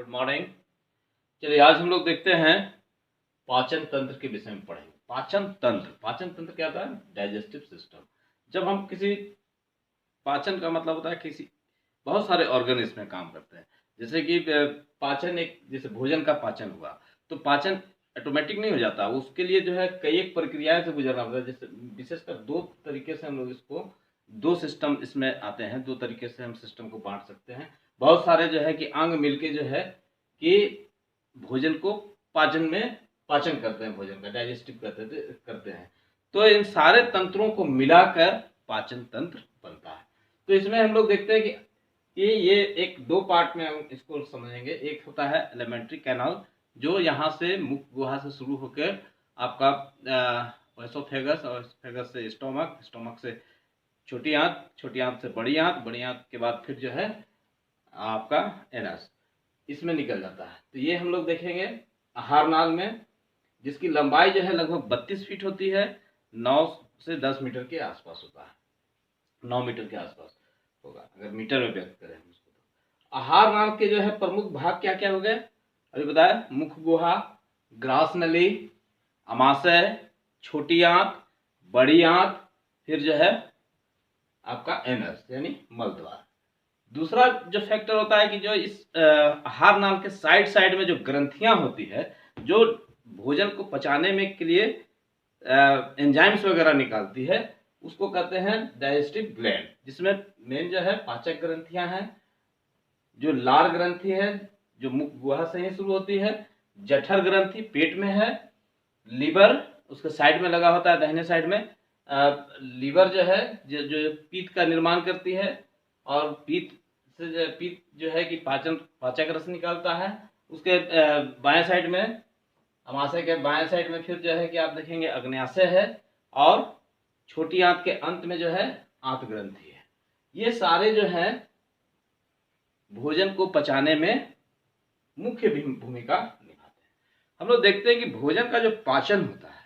Good morning. चलिए आज हम लोग देखते हैं पाचन तंत्र के विषय में पढ़ेंगे। पाचन तंत्र क्या होता है? Digestive system. जब हम किसी पाचन का मतलब होता है किसी बहुत सारे ऑर्गन इसमें काम करते हैं। जैसे कि पाचन एक जैसे भोजन का पाचन हुआ तो पाचन ऑटोमेटिक नहीं हो जाता, उसके लिए जो है कई एक प्रक्रियाएं से गुजरना पड़ता है। जैसे विशेषकर दो तरीके से हम लोग इसको दो सिस्टम इसमें आते हैं, दो तरीके से हम सिस्टम को बांट सकते हैं। बहुत सारे जो है कि अंग मिलके जो है कि भोजन को पाचन में पाचन करते हैं, भोजन का डाइजेस्टिव करते हैं। तो इन सारे तंत्रों को मिलाकर पाचन तंत्र बनता है। तो इसमें हम लोग देखते हैं कि ये एक दो पार्ट में हम इसको समझेंगे। एक होता है एलिमेंट्री कैनाल, जो यहाँ से मुख गुहा से शुरू होकर आपका एसोफेगस और एसोफेगस से स्टोमक, स्टोमक से छोटी आंत, छोटी आंत से बड़ी आंत, बड़ी आंत के बाद फिर जो है आपका एनस, इसमें निकल जाता है। तो ये हम लोग देखेंगे आहार नाल में, जिसकी लंबाई जो है लगभग 32 फीट होती है, 9 से 10 मीटर के आसपास होता है, 9 मीटर के आसपास होगा अगर मीटर में व्यक्त करें हम इसको। तो आहार नाल के जो है प्रमुख भाग क्या क्या हो गए अभी बताया? मुख गुहा, ग्रास नली, अमाशय, छोटी आंत, बड़ी आंत, फिर जो है आपका एनस यानी मल द्वार। दूसरा जो फैक्टर होता है कि जो इस आहार नाल के साइड साइड में जो ग्रंथियां होती है, जो भोजन को पचाने में के लिए एंजाइम्स वगैरह निकालती है, उसको कहते हैं डाइजेस्टिव ग्लैंड, जिसमें मेन जो है पाचक ग्रंथियां हैं। जो लार ग्रंथि है जो मुख गुहा से ही शुरू होती है, जठर ग्रंथि पेट में है, लीवर उसके साइड में लगा होता है, दाहिने साइड में लीवर जो है जो पीत का निर्माण करती है, और पीत जो है कि पाचक रस निकालता है। उसके बाएं साइड में, अमाशय के बाएं साइड में फिर जो है कि आप देखेंगे अग्न्याशय है, और छोटी आंत के अंत में जो है आंत ग्रंथि है। ये सारे जो है भोजन को पचाने में मुख्य भूमिका निभाते हैं। हम लोग देखते हैं कि भोजन का जो पाचन होता है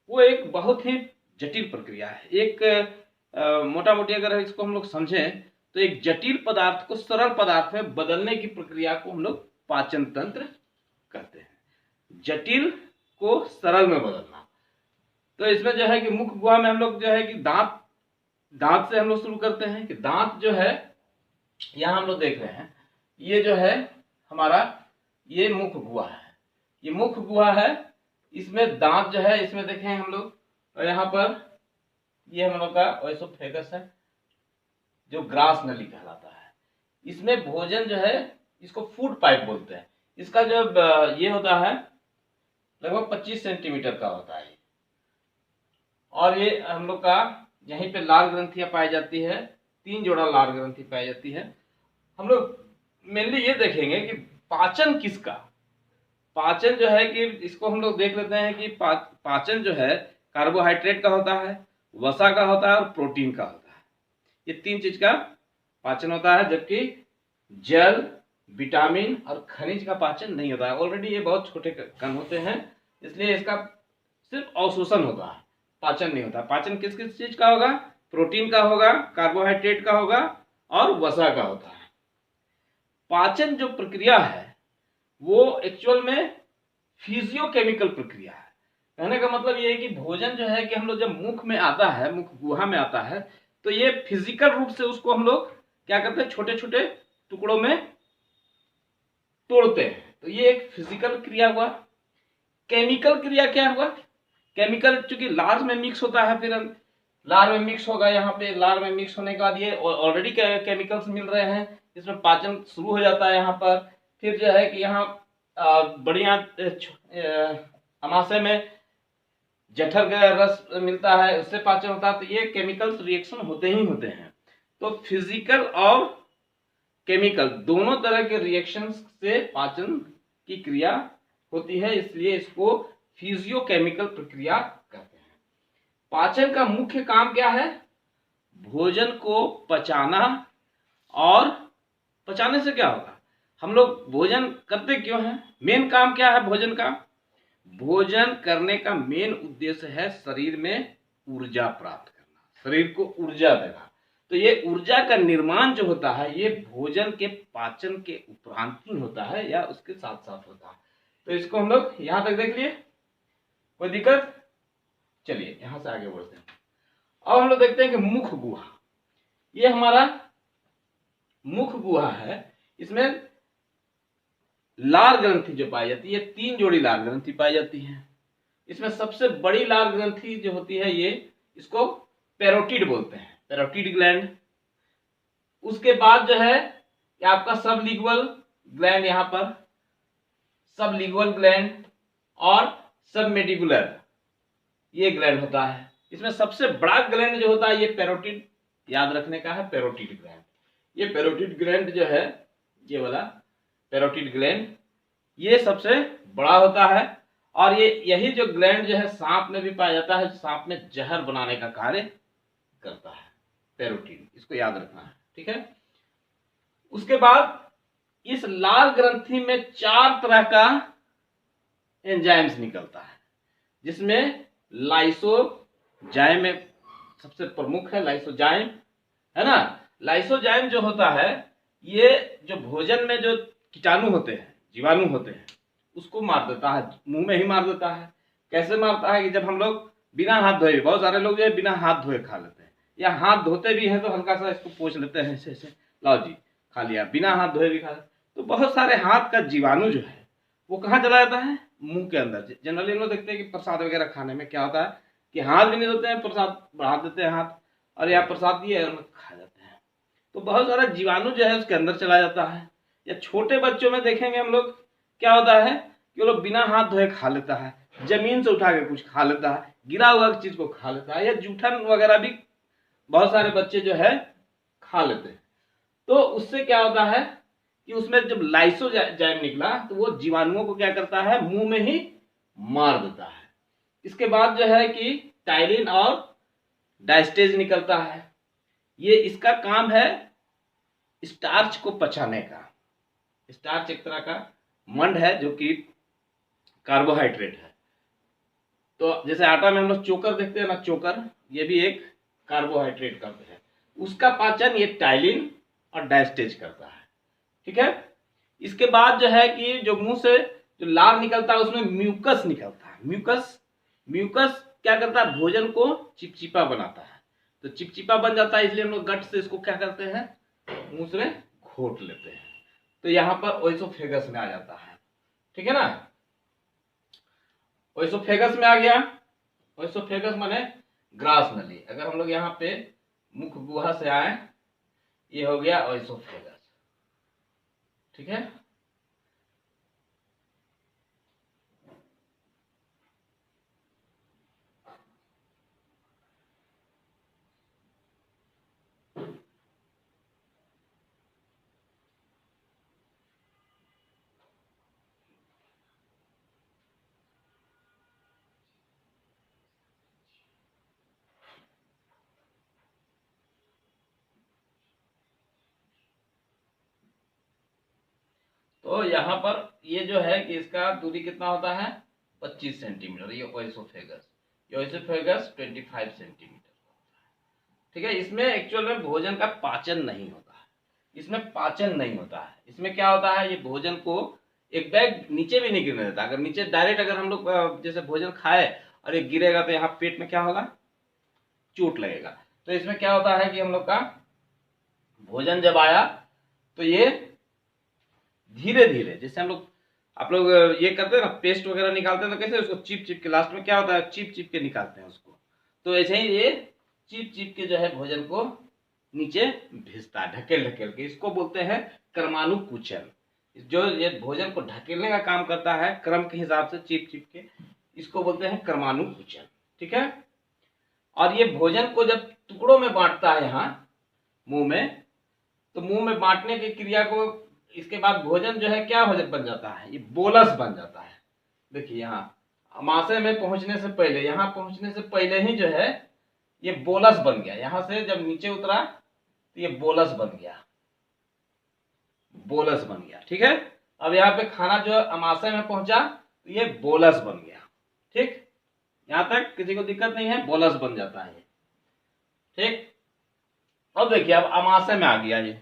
वो एक बहुत ही जटिल प्रक्रिया है। एक मोटा मोटी अगर इसको हम लोग समझें तो एक जटिल पदार्थ को सरल पदार्थ में बदलने की प्रक्रिया को हम लोग पाचन तंत्र कहते हैं। जटिल को सरल में बदलना। तो इसमें जो है कि मुख गुहा में हम लोग जो है कि दांत से हम लोग शुरू करते हैं। कि दांत जो है यहाँ हम लोग देख रहे हैं, ये जो है हमारा ये मुख गुहा है, ये मुख गुहा है। इसमें दांत जो है, इसमें देखें हम लोग, और यहाँ पर ये हम लोग का एसोफेगस है जो ग्रास नली कहलाता है। इसमें भोजन जो है, इसको फूड पाइप बोलते हैं। इसका जो ये होता है लगभग 25 सेंटीमीटर का होता है, और ये हम लोग का यहीं पे लार ग्रंथियां पाई जाती है, 3 जोड़ा लार ग्रंथि पाई जाती है। हम लोग मेनली ये देखेंगे कि पाचन किसका, पाचन जो है कि इसको हम लोग देख लेते हैं कि पाचन जो है कार्बोहाइड्रेट का होता है, वसा का होता है और प्रोटीन का होता है। ये 3 चीज का पाचन होता है, जबकि जल, विटामिन और खनिज का पाचन नहीं होता है। ऑलरेडी ये बहुत छोटे कण होते हैं, इसलिए इसका सिर्फ अवशोषण होता है, पाचन नहीं होता। पाचन किस किस चीज का होगा? प्रोटीन का होगा, कार्बोहाइड्रेट का होगा और वसा का होता है। पाचन जो प्रक्रिया है वो एक्चुअल में फिजियोकेमिकल प्रक्रिया है। कहने का मतलब ये है कि भोजन जो है कि हम लोग जब मुख में आता है, मुख गुहा में आता है, तो ये फिजिकल रूप से उसको हम लोग क्या करते हैं, छोटे छोटे टुकड़ों में तोड़ते हैं। तो ये एक फिजिकल क्रिया हुआ। केमिकल क्रिया क्या हुआ? केमिकल चूंकि लार में मिक्स होता है, फिर लार में मिक्स होगा, यहाँ पे लार में मिक्स होने के बाद ये ऑलरेडी केमिकल्स मिल रहे हैं, इसमें पाचन शुरू हो जाता है यहाँ पर। फिर जो है कि यहाँ बढ़िया अमाशय में जठर का रस मिलता है, उससे पाचन होता है। तो ये केमिकल्स रिएक्शन होते ही होते हैं। तो फिजिकल और केमिकल दोनों तरह के रिएक्शन से पाचन की क्रिया होती है, इसलिए इसको फिजियोकेमिकल प्रक्रिया कहते हैं। पाचन का मुख्य काम क्या है? भोजन को पचाना। और पचाने से क्या होगा? हम लोग भोजन करते क्यों हैं? मेन काम क्या है भोजन का? भोजन करने का मेन उद्देश्य है शरीर में ऊर्जा प्राप्त करना, शरीर को ऊर्जा देना। तो ये ऊर्जा का निर्माण जो होता है ये भोजन के पाचन के उपरांत ही होता है या उसके साथ साथ होता है। तो इसको हम लोग यहां तक देख लिए, कोई दिक्कत? चलिए यहां से आगे बढ़ते हैं। अब हम लोग देखते हैं कि मुख गुहा, ये हमारा मुख गुहा है। इसमें लार ग्रंथि जो पाई जाती है, 3 जोड़ी लार ग्रंथि पाई जाती है। इसमें सबसे बड़ी लार ग्रंथि जो होती है ये, इसको पैरोटिड बोलते हैं, पैरोटिड ग्लैंड। उसके बाद जो है कि आपका सबलिंगुअल ग्लैंड, यहाँ पर सबलिंगुअल ग्लैंड और सबमेंडिबुलर ये ग्लैंड होता है। इसमें सबसे बड़ा ग्लैंड जो होता है ये पैरोटिड, याद रखने का है, पैरोटिड ग्लैंड। ये पैरोटिड ग्लैंड जो है, ये वाला पैरोटिड ग्लैंड ये सबसे बड़ा होता है। और ये यही जो ग्लैंड जो है सांप में भी पाया जाता है, सांप में जहर बनाने का कार्य करता है पैरोटिड, इसको याद रखना है, ठीक है। उसके बाद इस लाल ग्रंथि में 4 तरह का एंजाइम्स निकलता है, जिसमें लाइसोजाइम सबसे प्रमुख है, लाइसोजाइम है ना। लाइसोजाइम जो होता है ये जो भोजन में जो कीटाणु होते हैं, जीवाणु होते हैं, उसको मार देता है, मुंह में ही मार देता है। कैसे मारता है कि जब हम लोग बिना हाथ धोए, बहुत सारे लोग जो है बिना हाथ धोए खा लेते हैं, या हाथ धोते भी हैं तो हल्का सा इसको पोंछ लेते हैं ऐसे ऐसे, लाओ जी खा लिया, बिना हाथ धोए भी खा लेते। तो बहुत सारे हाथ का जीवाणु जो है वो कहाँ चला जाता है, मुंह के अंदर। जनरली हम लोग देखते हैं कि प्रसाद वगैरह खाने में क्या होता है कि हाथ भी नहीं धोते हैं, प्रसाद बढ़ा देते हैं हाथ, और या प्रसाद दिए और खा जाते हैं। तो बहुत सारा जीवाणु जो है उसके अंदर चला जाता है। या छोटे बच्चों में देखेंगे हम लोग क्या होता है कि वो लोग बिना हाथ धोए खा लेता है, जमीन से उठा के कुछ खा लेता है, गिरा हुआ चीज को खा लेता है, या जूठन वगैरह भी बहुत सारे बच्चे जो है खा लेते हैं। तो उससे क्या होता है कि उसमें जब लाइसोजाइम निकला तो वो जीवाणुओं को क्या करता है, मुंह में ही मार देता है। इसके बाद जो है कि टाइलिन और डायस्टेज निकलता है। ये इसका काम है स्टार्च को पचाने का। स्टार्च एक तरह का मंड है जो कि कार्बोहाइड्रेट है। तो जैसे आटा में हम लोग चोकर देखते हैं ना, चोकर, ये भी एक कार्बोहाइड्रेट का है। उसका पाचन ये टाइलिन और डायस्टेज करता है, ठीक है। इसके बाद जो है कि जो मुंह से जो लार निकलता है उसमें म्यूकस निकलता है। म्यूकस क्या करता है, भोजन को चिपचिपा बनाता है। तो चिपचिपा बन जाता है, इसलिए हम लोग गट से इसको क्या करते हैं, मुंह से घोट लेते हैं। तो यहाँ पर ओइसोफेगस में आ जाता है, ठीक है ना। ओइसोफेगस में आ गया। ओइसोफेगस माने ग्रास नली। अगर हम लोग यहाँ पे मुख गुहा से आए, ये हो गया ओइसोफेगस, ठीक है। तो यहाँ पर ये जो है कि इसका दूरी कितना होता है, 25 सेंटीमीटर। ये ओइसोफेगस, 25 सेंटीमीटर, ठीक है। इसमें एक्चुअल में भोजन का पाचन नहीं होता है, इसमें पाचन नहीं होता है। इसमें क्या होता है, ये भोजन को एक बैग नीचे भी नहीं गिरने देता। अगर नीचे डायरेक्ट अगर हम लोग जैसे भोजन खाए और ये गिरेगा तो यहाँ पेट में क्या होगा, चोट लगेगा। तो इसमें क्या होता है कि हम लोग का भोजन जब आया तो ये धीरे धीरे, जैसे हम लोग आप लोग ये करते हैं ना, पेस्ट वगैरह निकालते हैं तो कैसे उसको चिप चिप के लास्ट में क्या होता है, चिप चिप के निकालते हैं उसको। तो ऐसे ही ये चिप चिप के जो है भोजन को नीचे भेजता है, ढकेल ढकेल के। इसको बोलते हैं क्रमानुकुचन। जो ये भोजन को ढकेलने का काम करता है क्रम के हिसाब से चिप चिप के, इसको बोलते हैं क्रमानुकुचन, ठीक है। और ये भोजन को जब टुकड़ों में बांटता है यहाँ मुंह में, तो मुंह में बांटने की क्रिया को, इसके बाद भोजन जो है क्या हो बन जाता है, ये बोलस बन जाता है। देखिए यहाँ अमाशय में पहुंचने से पहले, यहाँ पहुंचने से पहले ही जो है ये बोलस बन गया। यहां से जब नीचे उतरा तो ये बोलस बन गया, बोलस बन गया, ठीक है। अब यहाँ पे खाना जो अमाशय में पहुंचा तो ये बोलस बन गया, ठीक। यहां तक किसी को दिक्कत नहीं है, बोलस बन जाता है, ठीक। अब देखिए, अब अमाशय में आ गया ये।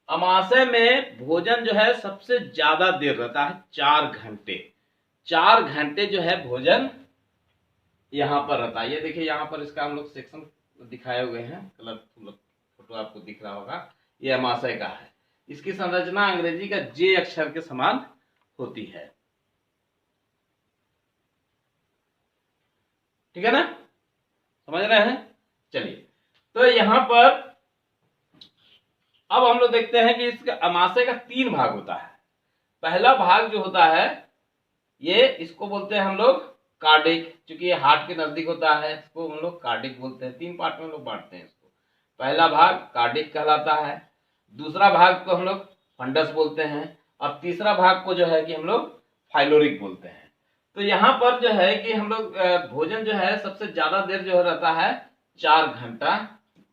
अमाशय में भोजन जो है सबसे ज्यादा देर रहता है, 4 घंटे। 4 घंटे जो है भोजन यहाँ पर रहता है। ये देखिए यहाँ पर इसका हम लोग सेक्शन दिखाए हुए हैं, कलरफुल फोटो आपको दिख रहा होगा। ये अमाशय का है। इसकी संरचना अंग्रेजी का जे अक्षर के समान होती है। ठीक है ना, समझ रहे हैं। चलिए, तो यहाँ पर अब हम लोग देखते हैं कि इसका अमाशय का 3 भाग होता है। पहला भाग जो होता है ये, इसको बोलते हैं हम लोग कार्डिक, क्योंकि ये हार्ट के नजदीक होता है, इसको हम लोग कार्डिक बोलते हैं। 3 पार्ट में हम लोग बांटते हैं इसको। पहला भाग कार्डिक कहलाता है, दूसरा भाग को हम लोग फंडस बोलते हैं, और तीसरा भाग को जो है कि हम लोग फाइलोरिक बोलते हैं। तो यहाँ पर जो है कि हम लोग भोजन जो है सबसे ज्यादा देर जो रहता है, 4 घंटा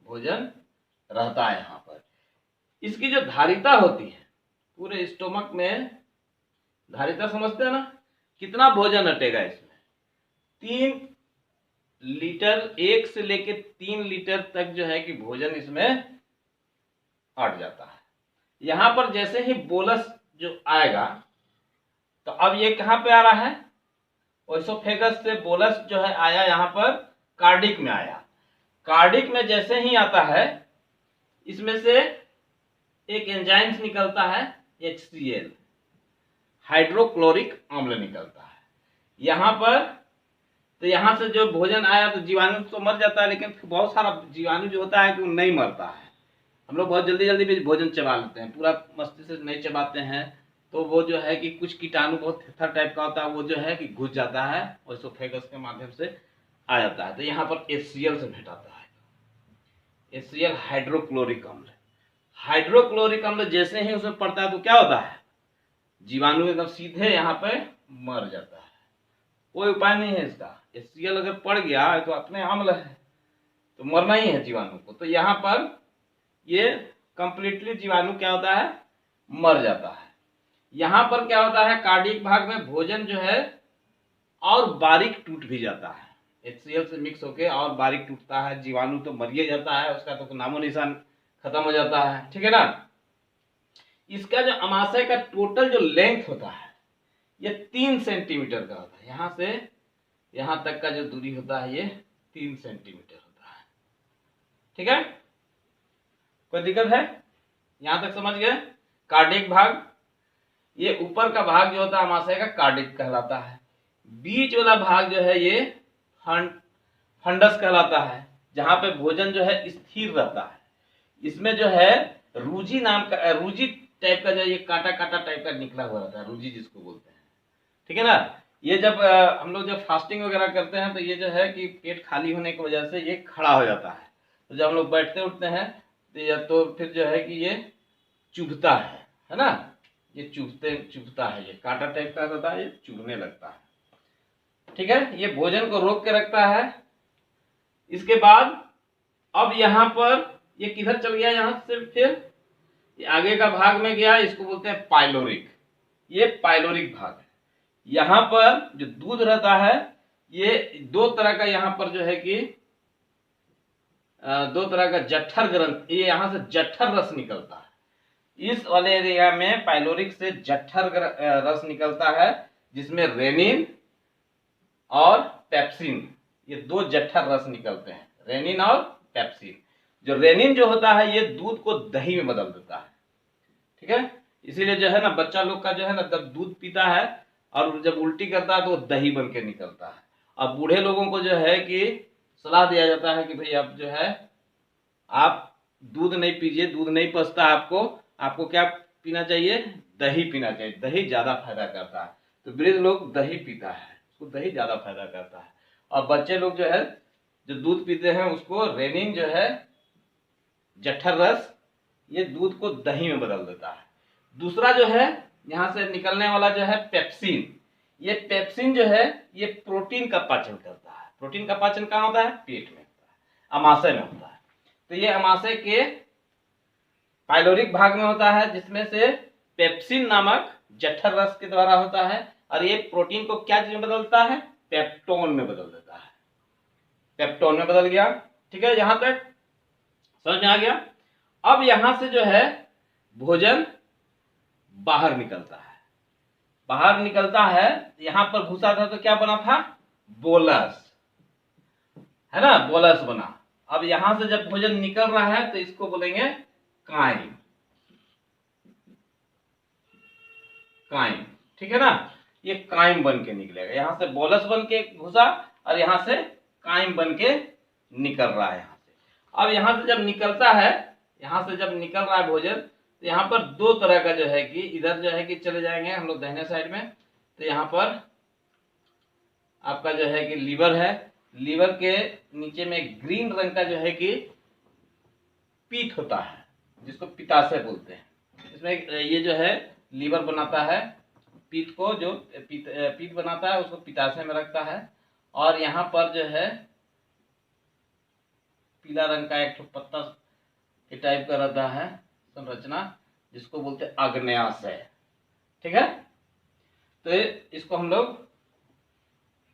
भोजन रहता है यहाँ पर। इसकी जो धारिता होती है पूरे स्टोमक में, धारिता समझते हैं ना, कितना भोजन हटेगा इसमें, 3 लीटर, 1 से लेके 3 लीटर तक जो है कि भोजन इसमें अट जाता है। यहां पर जैसे ही बोलस जो आएगा, तो अब ये कहां पे आ रहा है, ओएसोफेगस से बोलस जो है आया यहाँ पर कार्डिक में आया। कार्डिक में जैसे ही आता है, इसमें से एक एंजाइम्स निकलता है, HCl, हाइड्रोक्लोरिक अम्ल निकलता है यहाँ पर। तो यहाँ से जो भोजन आया तो जीवाणु तो मर जाता है, लेकिन बहुत सारा जीवाणु जो होता है कि वो नहीं मरता है। हम लोग बहुत जल्दी जल्दी भी भोजन चबा लेते हैं, पूरा मस्ती से नहीं चबाते हैं, तो वो जो है कि कुछ कीटाणु बहुत थिथर टाइप का होता है, वो जो है कि घुस जाता है और इसोफेगस के माध्यम से आ जाता है। तो यहाँ पर HCl से भेटाता है, HCl हाइड्रोक्लोरिक अम्ल। हाइड्रोक्लोरिक अम्ल जैसे ही उसमें पड़ता है तो क्या होता है, जीवाणु एकदम सीधे यहाँ पे मर जाता है। कोई उपाय नहीं है इसका। HCl अगर पड़ गया है तो अपने अम्ल है, तो मरना ही है जीवाणु को। तो यहाँ पर ये कंप्लीटली जीवाणु क्या होता है, मर जाता है। यहाँ पर क्या होता है, कार्डियक भाग में भोजन जो है और बारीक टूट भी जाता है, HCl से मिक्स होके और बारीक टूटता है। जीवाणु तो मरिए जाता है, उसका तो नामो निशान खत्म हो जाता है। ठीक है ना। इसका जो अमाशय का टोटल जो लेंथ होता है, ये 3 सेंटीमीटर का होता है। यहां से यहां तक का जो दूरी होता है ये 3 सेंटीमीटर होता है। ठीक है, कोई दिक्कत है, यहां तक समझ गए। कार्डियक भाग, ये ऊपर का भाग जो होता है अमाशय का, कार्डियक कहलाता है। बीच वाला भाग जो है ये फंडस कहलाता है, जहां पे भोजन जो है स्थिर रहता है। इसमें जो है रूजी नाम का, रूजी टाइप का जो ये काटा काटा टाइप का निकला हुआ रहता है, रूजी जिसको बोलते हैं। ठीक है ना। ये जब हम लोग जब फास्टिंग वगैरह करते हैं तो ये जो है कि पेट खाली होने की वजह से ये खड़ा हो जाता है। तो जब हम लोग बैठते उठते हैं तो फिर जो है कि ये चुभता है ना, ये चुभता है, ये काटा टाइप का रहता है, ये चुभने लगता है। ठीक है, ये भोजन को रोक के रखता है। इसके बाद अब यहाँ पर ये किधर चल गया, यहाँ से फिर ये आगे का भाग में गया, इसको बोलते हैं पाइलोरिक। ये पाइलोरिक भाग है। यहाँ पर जो दूध रहता है, ये 2 तरह का यहाँ पर जो है कि 2 तरह का जठर ग्रंथ, ये यहाँ से जठर रस निकलता है। इस वाले एरिया में पाइलोरिक से जठर रस निकलता है, जिसमें रेनिन और पेप्सिन, ये 2 जठर रस निकलते हैं, रेनिन और पेप्सिन। जो रेनिन जो होता है ये दूध को दही में बदल देता है। ठीक है, इसीलिए जो है ना बच्चा लोग का जो है ना, जब दूध पीता है और जब उल्टी करता है तो वो दही बन के निकलता है। अब बूढ़े लोगों को जो है कि सलाह दिया जाता है कि भाई आप जो है आप दूध नहीं पीजिए, दूध नहीं पचता आपको क्या पीना चाहिए, दही पीना चाहिए, दही ज्यादा फायदा करता है। तो वृद्ध लोग दही पीता है, उसको दही ज्यादा फायदा करता है। और बच्चे लोग जो है जो दूध पीते हैं उसको रेनिन जो है जठर रस, ये दूध को दही में बदल देता है। दूसरा जो है यहां से निकलने वाला जो है पेप्सिन, ये पेप्सिन जो है ये प्रोटीन का पाचन करता है। प्रोटीन का पाचन कहाँ होता है, पेट में होता है, अमाशय में होता है। तो ये अमाशय के पाइलोरिक भाग में होता है, जिसमें से पेप्सिन नामक जठर रस के द्वारा होता है। और ये प्रोटीन को क्या चीज में बदलता है, पेप्टोन में बदल देता है, पेप्टोन में बदल गया। ठीक है, यहां तक समझ में आ गया। अब यहां से जो है भोजन बाहर निकलता है, बाहर निकलता है, यहां पर घुसा था तो क्या बना था, बोलस, है ना, बोलस बना। अब यहां से जब भोजन निकल रहा है तो इसको बोलेंगे काइम, काइम, ठीक है ना। ये काइम बन के निकलेगा, यहां से बोलस बन के घुसा और यहां से काइम बन के निकल रहा है यहां से। अब यहां से जब निकलता है, यहां से जब निकल रहा है भोजन, तो यहाँ पर दो तरह का जो है कि इधर जो है कि चले जाएंगे हम लोग दाहिने साइड में, तो यहाँ पर आपका जो है कि लीवर है, लीवर के नीचे में ग्रीन रंग का जो है कि पीठ होता है, जिसको पित्ताशय बोलते हैं। इसमें ये जो है लीवर बनाता है, पीठ को जो पीठ बनाता है उसको पित्ताशय में रखता है। और यहाँ पर जो है पीला रंग का एक पत्ता के टाइप का रहता है संरचना, जिसको बोलते हैं आग्नेयाशय, ठीक है। तो इसको हम लोग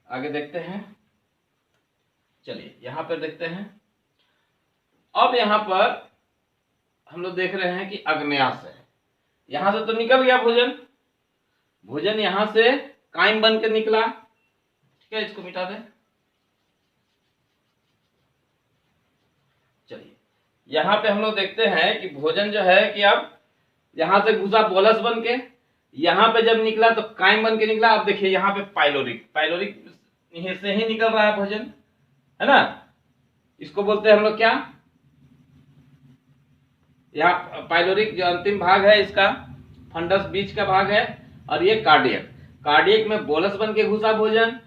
आगे देखते हैं, चलिए यहां पर देखते हैं। अब यहां पर हम लोग देख रहे हैं कि आग्नेयाशय, यहां से तो निकल गया भोजन, भोजन यहां से काइम बन के निकला, ठीक है, इसको मिटा दें। चलिए यहां पे हम लोग देखते हैं कि भोजन जो है कि अब यहां से घुसा बोलस बन के, यहां पे जब निकला तो काइम बन के निकला। अब देखिए यहां पे पाइलोरिक, पाइलोरिक यहीं से ही निकल रहा है भोजन, है ना। इसको बोलते हैं हम लोग क्या, यहाँ पाइलोरिक जो अंतिम भाग है इसका, फंडस बीच का भाग है, और ये कार्डियक, कार्डियक में बोलस बन के घुसा भोजन,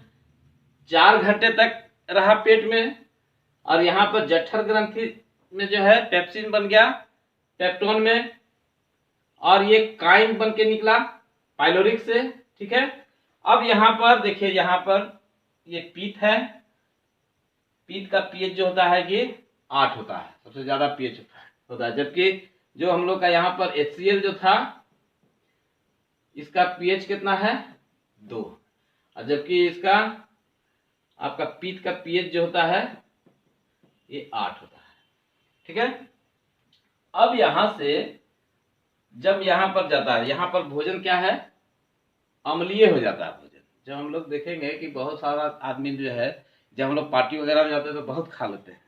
4 घंटे तक रहा पेट में, और यहाँ पर जठर ग्रंथि में जो है पेप्सिन बन गया पेप्टोन में, और ये काइम बन के निकला पाइलोरिक से, ठीक है। अब यहाँ पर देखिए, यहाँ पर ये पीठ है, पीठ का पीएच जो होता है कि 8 होता है, सबसे ज्यादा पीएच होता है, जबकि जो हम लोग का यहाँ पर HCl जो था इसका पीएच कितना है 2, और जबकि इसका आपका पीठ का पीएच जो होता है ये 8 होता है, ठीक है। अब यहां से जब यहां पर जाता है, यहां पर भोजन क्या है, अम्लीय हो जाता है भोजन। जब हम लोग देखेंगे कि बहुत सारा आदमी जो है, जब हम लोग पार्टी वगैरह में जाते हैं तो बहुत खा लेते हैं,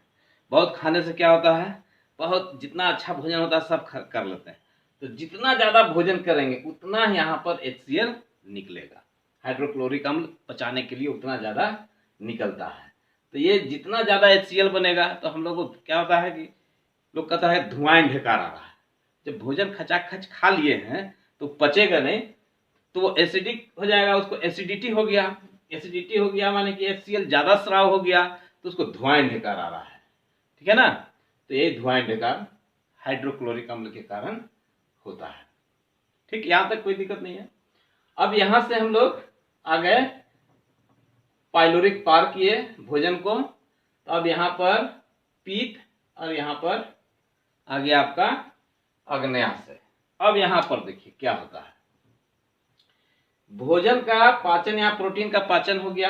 बहुत खाने से क्या होता है, बहुत जितना अच्छा भोजन होता है सब कर लेते हैं, तो जितना ज्यादा भोजन करेंगे उतना यहाँ पर HCl निकलेगा, हाइड्रोक्लोरिक अम्ल पचाने के लिए उतना ज्यादा निकलता है। तो ये जितना ज्यादा HCl बनेगा तो हम लोग को क्या होता है कि लोग कहता है धुआं ढेकार आ रहा है। जब भोजन खचाखच खा लिए हैं तो पचेगा नहीं, तो वो एसिडिक हो जाएगा, उसको एसिडिटी हो गया, एसिडिटी हो गया माने कि HCl ज्यादा स्राव हो गया तो उसको धुआं ढेकार आ रहा है, ठीक है ना। तो ये धुआं ढेकार हाइड्रोक्लोरिक अम्ल के कारण होता है, ठीक, यहां तक कोई दिक्कत नहीं है। अब यहां से हम लोग आ गए पाइलोरिक पार किए भोजन को, तो अब यहां पर पीठ और यहां पर आ गया आपका आग्नेयाशय। अब यहां पर देखिए क्या होता है, भोजन का पाचन, यहाँ प्रोटीन का पाचन हो गया,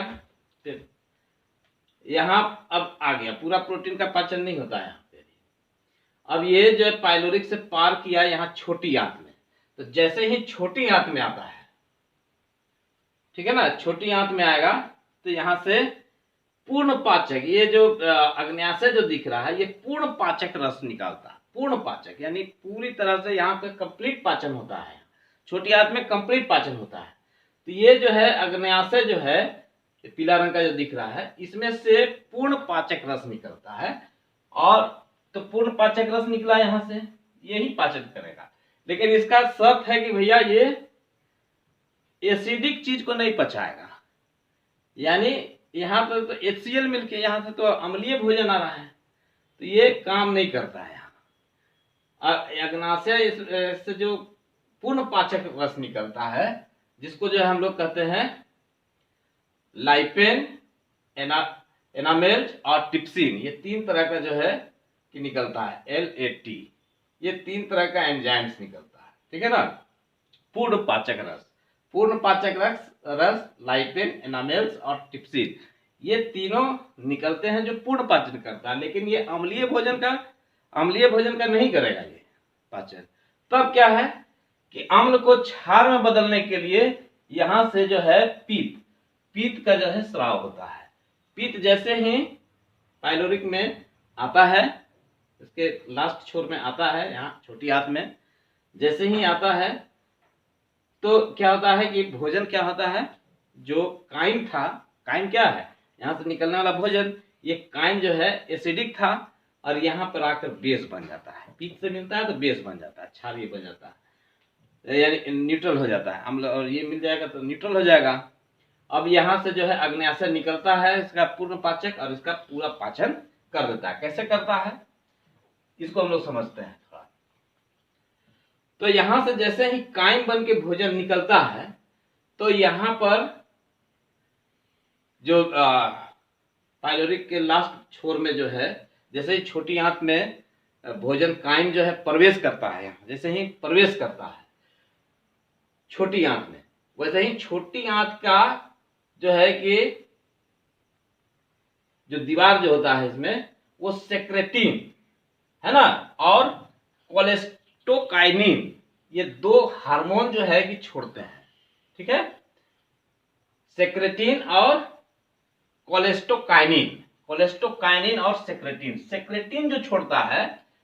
यहां अब आ गया पूरा प्रोटीन का पाचन नहीं होता है। अब ये जो पाइलोरिक से पार किया यहाँ छोटी आंत में, तो जैसे ही छोटी आंत में आता है, ठीक है ना, छोटी आंत में आएगा तो यहां से पूर्ण पाचक, ये जो आग्नेयाशय जो दिख रहा है ये पूर्ण पाचक रस निकालता है, पूर्ण पाचक यानी पूरी तरह से यहाँ पे कंप्लीट पाचन होता है, छोटी आंत में कंप्लीट पाचन होता है। तो ये जो है आग्नेयाशय जो है पीला रंग का जो दिख रहा है, इसमें से पूर्ण पाचक रस निकलता है, और तो पूर्ण पाचक रस निकला यहां से, यही पाचन करेगा। लेकिन इसका शर्त है कि भैया ये एसिडिक चीज को नहीं पचाएगा, यानी यहाँ पर तो HCl मिलके यहाँ से तो अम्लीय भोजन आ रहा है, तो ये काम नहीं करता है यहाँ। आग्नेयाशय से जो पूर्ण पाचक रस निकलता है, जिसको जो हम लोग कहते हैं लाइपेन, एनामेल्ज और टिप्सिन, ये 3 तरह का जो है कि निकलता है, LAT, ये 3 तरह का एंजाइम्स निकलता है, ठीक है ना। पूर्ण पाचक रस, पूर्ण पाचक रस लाइपेन, एनामेल्स और टिप्सिन, ये तीनों निकलते हैं जो पूर्ण पाचन करता है। लेकिन ये अम्लीय भोजन का अम्लीय भोजन का नहीं करेगा ये पाचन। तब क्या है कि अम्ल को क्षार में बदलने के लिए यहां से जो है पीत का जो है स्राव होता है। पीत जैसे ही पाइलोरिक में आता है, इसके लास्ट छोर में आता है, यहाँ छोटी आंत में जैसे ही आता है तो क्या होता है कि भोजन क्या होता है, जो काइम था, काइम क्या है, यहाँ से निकलने वाला भोजन, ये काइम जो है एसिडिक था और यहाँ पर आकर बेस बन जाता है। पीत से मिलता है तो बेस बन जाता है, क्षारीय बन जाता है, यानी न्यूट्रल हो जाता है। अम्ल और ये मिल जाएगा तो न्यूट्रल हो जाएगा। अब यहाँ से जो है अग्न्याशय निकलता है, इसका पूर्ण पाचक, और इसका पूरा पाचन कर देता है। कैसे करता है इसको हम लोग समझते हैं थोड़ा। तो यहां से जैसे ही काइम बन के भोजन निकलता है तो यहां पर जो पाइलोरिक के लास्ट छोर में जो है, जैसे ही छोटी आंत में भोजन काइम जो है प्रवेश करता है, यहाँ जैसे ही प्रवेश करता है छोटी आंत में, वैसे ही छोटी आंत का जो है कि जो दीवार जो होता है इसमें, वो सेक्रेटिन है ना और कोलेस्टोकाइनिन, ये दो हार्मोन जो है कि छोड़ते हैं। ठीक है, सेक्रेटिन और कोलेस्टोकाइनिन, कोलेस्टोकाइनिन और सेक्रेटिन। सेक्रेटिन जो छोड़ता है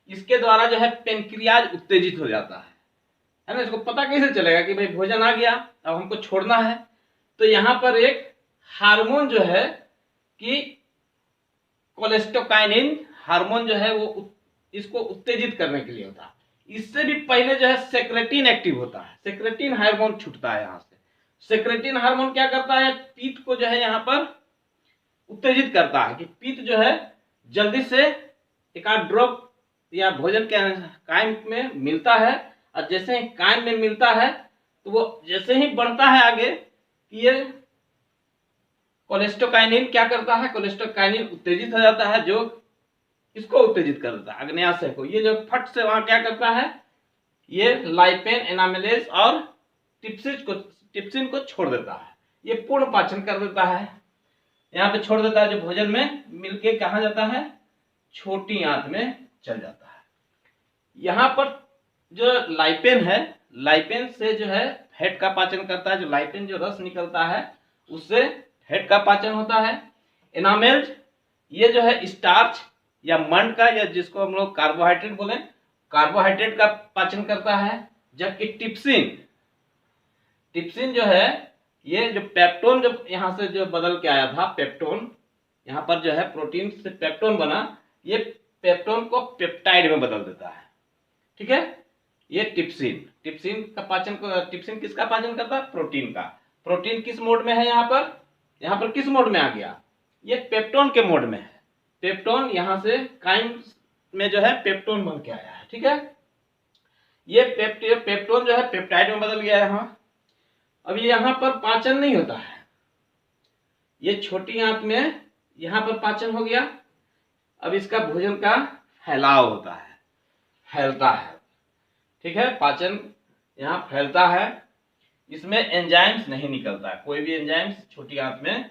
इसके द्वारा जो है पेनक्रियाज उत्तेजित हो जाता है ना। इसको पता कैसे चलेगा कि भाई भोजन आ गया, अब हमको छोड़ना है। तो यहां पर एक हार्मोन जो है कि कोलेस्टोकाइनिन हार्मोन जो है वो इसको उत्तेजित करने के लिए होता है। इससे भी पहले जो है सेक्रेटिन एक्टिव होता है, सेक्रेटिन हार्मोन छूटता है। यहां से सेक्रेटिन हार्मोन क्या करता है, पीत को जो है यहां पर उत्तेजित करता है कि पीत जो है जल्दी से एक आध ड्रॉप या भोजन के काइम में मिलता है, और जैसे ही काइम में मिलता है तो वो जैसे ही बढ़ता है आगे, ये कोलेस्टोकाइनिन क्या करता है, कोलेस्टोकाइनिन उत्तेजित हो जाता है, जो इसको उत्तेजित कर देता है अग्न्याशय को। ये जो फट से वहां क्या करता है, ये लाइपेन, एनामिलेज और टिप्सिन को छोड़ देता है। ये पूर्ण पाचन कर देता है, यहाँ पे छोड़ देता है, जो भोजन में मिलके कहाँ जाता है, छोटी आंत में चल जाता है। यहाँ पर जो लाइपेन है, लाइपेन से जो है फैट का पाचन करता है। जो लाइपेन जो रस निकलता है उससे फैट का पाचन होता है। एनामेल्ज ये जो है स्टार्च या मंड का, या जिसको हम लोग कार्बोहाइड्रेट बोले, कार्बोहाइड्रेट का पाचन करता है। जबकि टिप्सिन जो है, ये जो पेप्टोन जो यहां से जो बदल के आया था, पेप्टोन यहाँ पर जो है प्रोटीन से पेप्टोन बना, ये पेप्टोन को पेप्टाइड में बदल देता है। ठीक है, ये टिप्सिन का पाचन को, टिप्सिन किसका पाचन करता है, प्रोटीन का। प्रोटीन किस मोड में है, यहाँ पर किस मोड में आ गया, ये पेप्टोन के मोड में है। पेप्टोन यहां से काइम में जो है पेप्टोन बन के आया है। ठीक है, ये पेप्टोन जो है पेप्टाइड में बदल गया है यहाँ। अब यहाँ पर पाचन नहीं होता है, ये छोटी आंत में यहाँ पर पाचन हो गया। अब इसका भोजन का फैलाव होता है, फैलता है। ठीक है, पाचन यहाँ फैलता है, इसमें एंजाइम्स नहीं निकलता है, कोई भी एंजाइम्स छोटी आंत में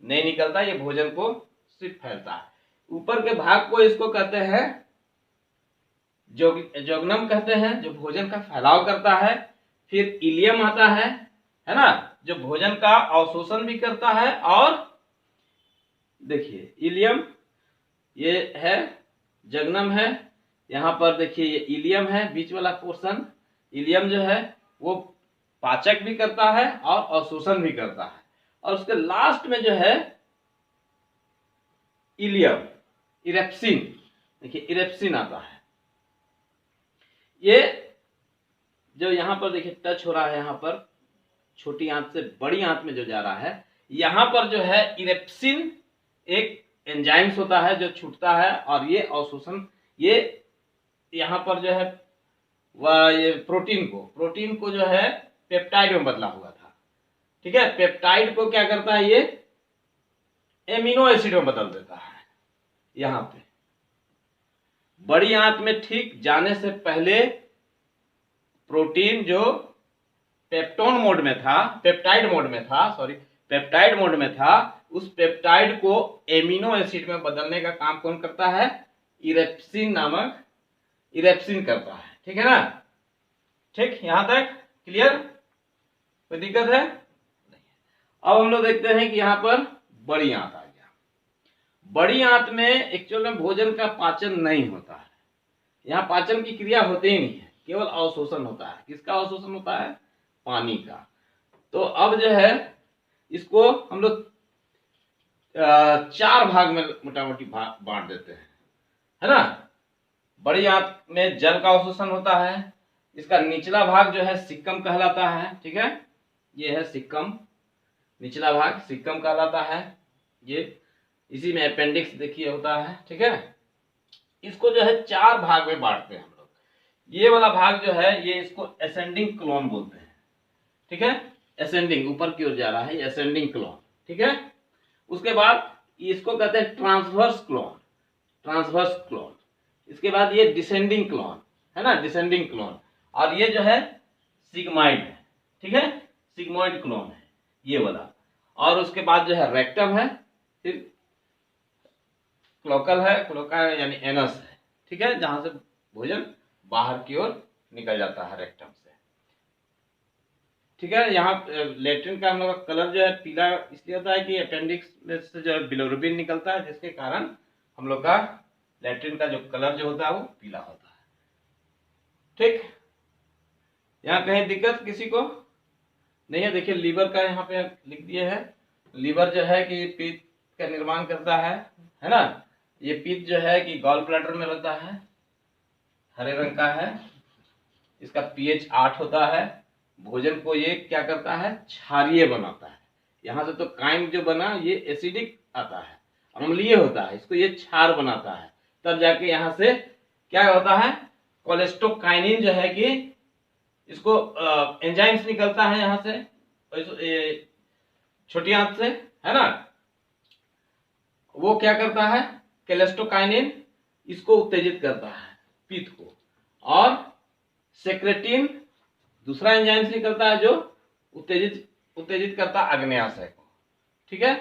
नहीं निकलता, ये भोजन को सिर्फ फैलता है। ऊपर के भाग को इसको कहते हैं जोग्नम कहते हैं, जो भोजन का फैलाव करता है। फिर इलियम आता है ना, जो भोजन का अवशोषण भी करता है। और देखिए इलियम ये है, जग्नम है, यहाँ पर देखिए ये इलियम है, बीच वाला पोर्शन। इलियम जो है वो पाचक भी करता है और अवशोषण भी करता है। और उसके लास्ट में जो है इलियम, इरेप्सिन, देखिए इरेप्सिन आता है। ये जो यहाँ पर देखिए टच हो रहा है, यहाँ पर छोटी आंत से बड़ी आंत में जो जा रहा है, यहाँ पर जो है इरेप्सिन एक एंजाइम्स होता है जो छूटता है, और ये अवशोषण, ये यहाँ पर जो है वह ये प्रोटीन को जो है पेप्टाइड में बदला हुआ था। ठीक है, पेप्टाइड को क्या करता है, ये एमिनो एसिड में बदल देता है। यहाँ पे बड़ी आंत में ठीक जाने से पहले प्रोटीन जो पेप्टाइड मोड में था, उस पेप्टाइड को एमिनो एसिड में बदलने का काम कौन करता है, इरेप्सिन नामक इरेप्सिन करता है। ठीक है ना? ठीक, यहां तक क्लियर? कोई दिक्कत है? अब हम लोग देखते हैं कि यहाँ पर बड़ी आंत आ गया। बड़ी आंत में एक्चुअल में भोजन का पाचन नहीं होता है, यहाँ पाचन की क्रिया होती ही नहीं है, केवल अवशोषण होता है। किसका अवशोषण होता है? पानी का। तो अब जो है इसको हम लोग 4 भाग में मोटा मोटी बांट देते हैं, है ना? बड़ी आंत में जल का अवशोषण होता है। इसका निचला भाग जो है सिक्कम कहलाता है। ठीक है, ये है सिक्कम, निचला भाग सिक्कम कहलाता है। ये इसी में अपेंडिक्स देखिए होता है। ठीक है, इसको जो है 4 भाग में बांटते हैं हम लोग। ये वाला भाग जो है ये इसको असेंडिंग क्लोन बोलते हैं। ठीक है, असेंडिंग ऊपर की ओर जा रहा है, असेंडिंग क्लोन। ठीक है, उसके बाद इसको कहते हैं ट्रांसवर्स क्लोन, ट्रांसवर्स क्लोन। इसके बाद ये डिसेंडिंग क्लोन है ना, डिसेंडिंग क्लोन। और ये जो है सिग्माइड है। ठीक है, सिग्मोइड क्लोन है ये वाला। और उसके बाद जो है रेक्टम है, फिर क्लोकल है, क्लोका यानी एनस है। ठीक है, जहां से भोजन बाहर की ओर निकल जाता है रेक्टम से। ठीक है, यहाँ लेट्रिन का हम लोग का कलर जो है पीला इसलिए होता है कि अपेंडिक्स में से जो है बिलोरुबिन निकलता है, जिसके कारण हम लोग का लेट्रिन का जो कलर जो होता है वो पीला होता है। ठीक, यहाँ कहीं दिक्कत किसी को नहीं है? देखिए लीवर का यहाँ पे लिख दिए है। लीवर जो है कि पित्त का निर्माण करता है ना? ये पित्त जो है कि गॉल ब्लैडर में रहता है, हरे रंग का है। इसका पीएच 8 होता है। भोजन को ये क्या करता है? क्षारीय बनाता है। यहाँ से तो काइम जो बना ये एसिडिक आता है, अम्लीय होता है, इसको ये क्षार बनाता है। तब जाके यहाँ से क्या होता है? कोलेस्टोकाइनिन जो है कि इसको एंजाइम्स निकलता है यहाँ से, छोटी आंत से, है ना? वो क्या करता है? कोलेस्टोकाइनिन इसको उत्तेजित करता है, पित्त को। और सेक्रेटिन दूसरा एंजाइम्स निकलता है जो उत्तेजित करता है आग्नेयाशय को। ठीक है,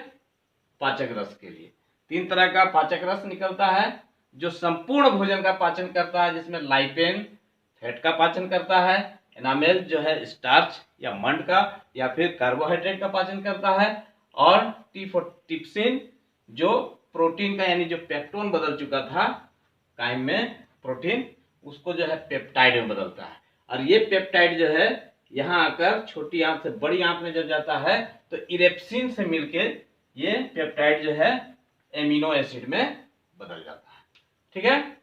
पाचक रस के लिए 3 तरह का पाचक रस निकलता है जो संपूर्ण भोजन का पाचन करता है, जिसमें लाइपेन फैट का पाचन करता है, एनामेल जो है स्टार्च या मंड का या फिर कार्बोहाइड्रेट का पाचन करता है, और टिप्सिन जो प्रोटीन का यानी जो पेप्टोन बदल चुका था काइम में प्रोटीन, उसको जो है पेप्टाइड में बदलता है। और ये पेप्टाइड जो है यहाँ आकर छोटी आंत से बड़ी आंत में जब जाता है तो इरेप्सिन से मिलके ये पेप्टाइड जो है एमिनो एसिड में बदल जाता है। ठीक है,